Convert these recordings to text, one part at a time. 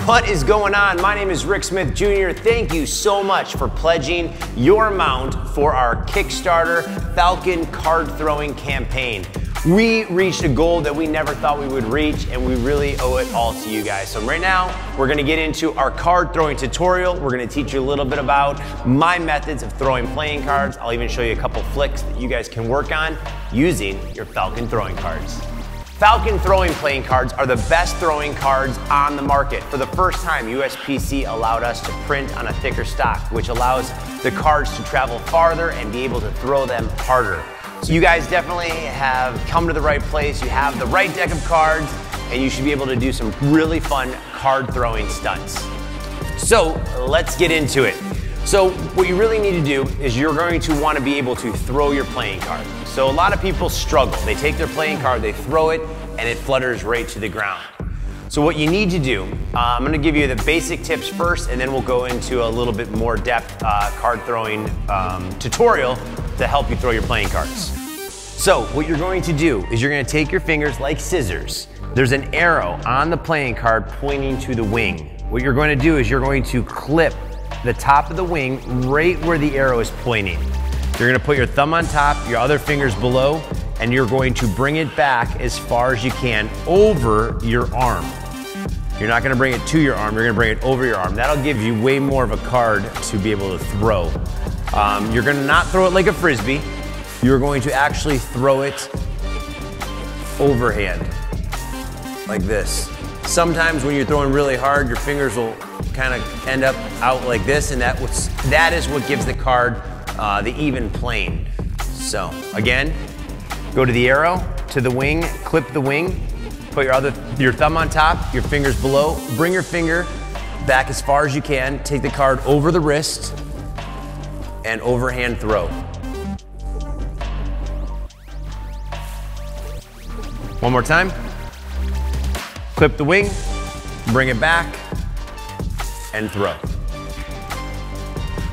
What is going on? My name is Rick Smith Jr. Thank you so much for pledging your amount for our Kickstarter Falcon card throwing campaign. We reached a goal that we never thought we would reach, and we really owe it all to you guys. So right now, we're gonna get into our card throwing tutorial. We're gonna teach you a little bit about my methods of throwing playing cards. I'll even show you a couple flicks that you guys can work on using your Falcon throwing cards. Falcon throwing playing cards are the best throwing cards on the market. For the first time, USPC allowed us to print on a thicker stock, which allows the cards to travel farther and be able to throw them harder. So you guys definitely have come to the right place. You have the right deck of cards, and you should be able to do some really fun card throwing stunts. So let's get into it. So what you really need to do is you're going to want to be able to throw your playing card. So a lot of people struggle. They take their playing card, they throw it, and it flutters right to the ground. So what you need to do, I'm going to give you the basic tips first, and then we'll go into a little bit more depth card throwing tutorial to help you throw your playing cards. So what you're going to do is you're going to take your fingers like scissors. There's an arrow on the playing card pointing to the wing. What you're going to do is you're going to clip the top of the wing right where the arrow is pointing. You're going to put your thumb on top, your other fingers below, and you're going to bring it back as far as you can over your arm. You're not going to bring it to your arm, you're going to bring it over your arm. That'll give you way more of a card to be able to throw. You're going to not throw it like a frisbee. You're going to actually throw it overhand, like this. Sometimes when you're throwing really hard, your fingers will kind of end up out like this, and that is what gives the card the even plane. So again, go to the arrow, to the wing, clip the wing, put your thumb on top, your fingers below, bring your finger back as far as you can, take the card over the wrist, and overhand throw. One more time. Clip the wing, bring it back, and throw.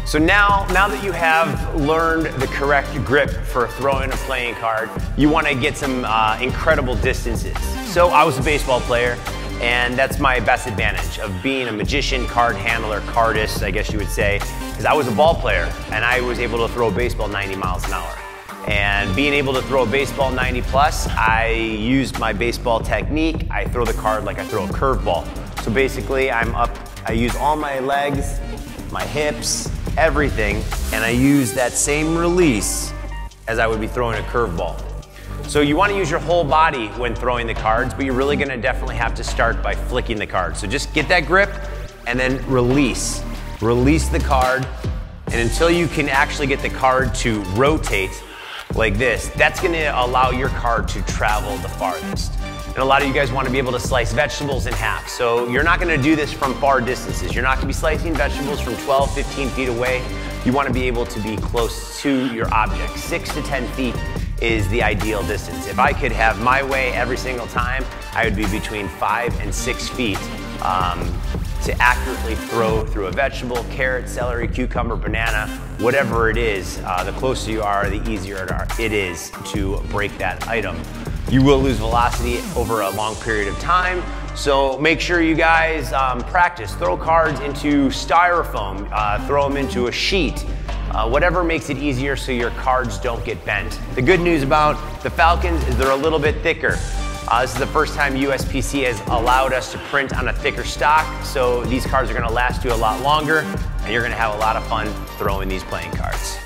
So now that you have learned the correct grip for throwing a playing card, you want to get some incredible distances. So I was a baseball player, and that's my best advantage of being a magician, card handler, cardist, I guess you would say, because I was a ball player, and I was able to throw a baseball 90 miles an hour. And being able to throw a baseball 90 plus, I used my baseball technique. I throw the card like I throw a curveball. So basically, I'm up, I use all my legs, my hips, everything, and I use that same release as I would be throwing a curveball. So you want to use your whole body when throwing the cards, but you're really going to definitely have to start by flicking the card. So just get that grip and then release. Release the card, and until you can actually get the card to rotate like this, that's going to allow your card to travel the farthest. And a lot of you guys want to be able to slice vegetables in half. So you're not going to do this from far distances. You're not going to be slicing vegetables from 12, 15 feet away. You want to be able to be close to your object. 6 to 10 feet is the ideal distance. If I could have my way every single time, I would be between 5 and 6 feet to accurately throw through a vegetable, carrot, celery, cucumber, banana, whatever it is. The closer you are, the easier it is to break that item. You will lose velocity over a long period of time, so make sure you guys practice. Throw cards into styrofoam, throw them into a sheet, whatever makes it easier so your cards don't get bent. The good news about the Falcons is they're a little bit thicker. This is the first time USPC has allowed us to print on a thicker stock, so these cards are going to last you a lot longer, and you're going to have a lot of fun throwing these playing cards.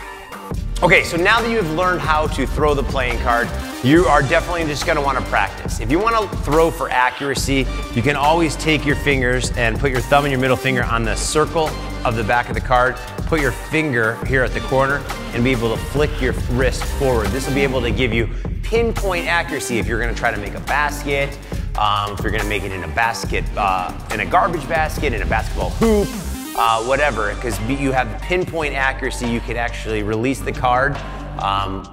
Okay, so now that you've learned how to throw the playing card, you are definitely just going to want to practice. If you want to throw for accuracy, you can always take your fingers and put your thumb and your middle finger on the circle of the back of the card, put your finger here at the corner, and be able to flick your wrist forward. This will be able to give you pinpoint accuracy if you're going to try to make a basket, if you're going to make it in a basket, in a garbage basket, in a basketball hoop, whatever, because you have pinpoint accuracy. You can actually release the card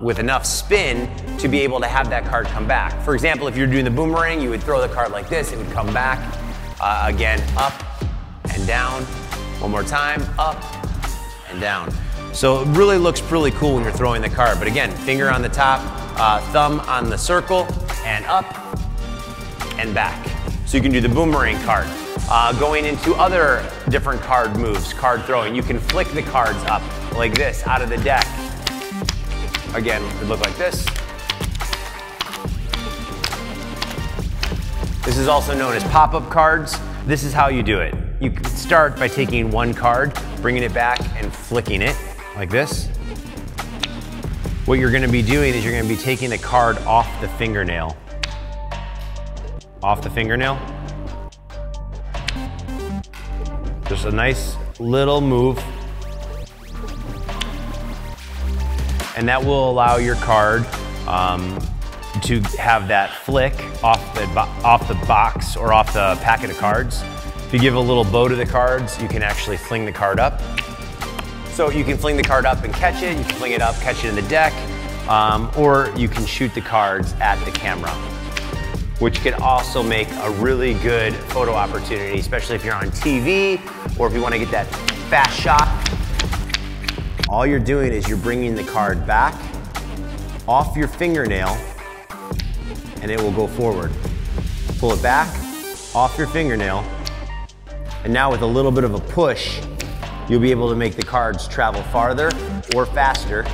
with enough spin to be able to have that card come back. For example, if you're doing the boomerang, you would throw the card like this, it would come back, again, up and down, one more time, up and down. So it really looks really cool when you're throwing the card, but again, finger on the top, thumb on the circle, and up and back. So you can do the boomerang card. Going into other different card moves, card throwing, you can flick the cards up like this out of the deck. Again, it would look like this. This is also known as pop-up cards. This is how you do it. You can start by taking one card, bringing it back and flicking it like this. What you're gonna be doing is you're gonna be taking the card off the fingernail. Off the fingernail. Just a nice little move. And that will allow your card to have that flick off the box or off the packet of cards. If you give a little bow to the cards, you can actually fling the card up. So you can fling the card up and catch it, you can fling it up, catch it in the deck, or you can shoot the cards at the camera, which can also make a really good photo opportunity, especially if you're on TV or if you want to get that fast shot. All you're doing is you're bringing the card back off your fingernail and it will go forward. Pull it back off your fingernail, and now with a little bit of a push, you'll be able to make the cards travel farther or faster.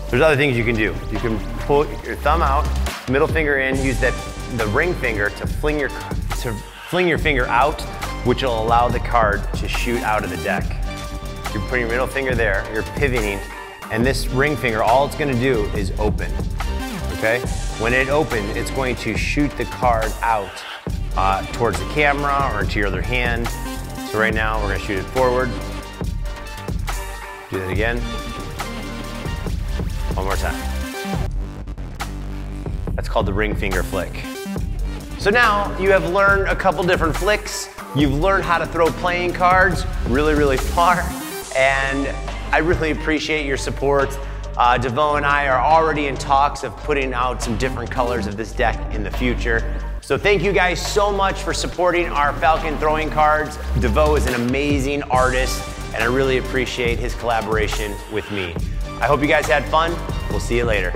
There's other things you can do. You can put your thumb out, middle finger in, use the ring finger to fling your finger out, which will allow the card to shoot out of the deck. You're putting your middle finger there, you're pivoting, and this ring finger, all it's gonna do is open, okay? When it opens, it's going to shoot the card out towards the camera or into your other hand. So right now, we're gonna shoot it forward. Do that again. One more time. That's called the ring finger flick. So now you have learned a couple different flicks. You've learned how to throw playing cards really, really far. And I really appreciate your support. DeVoe and I are already in talks of putting out some different colors of this deck in the future. So thank you guys so much for supporting our Falcon Throwing Cards. DeVoe is an amazing artist, and I really appreciate his collaboration with me. I hope you guys had fun. We'll see you later.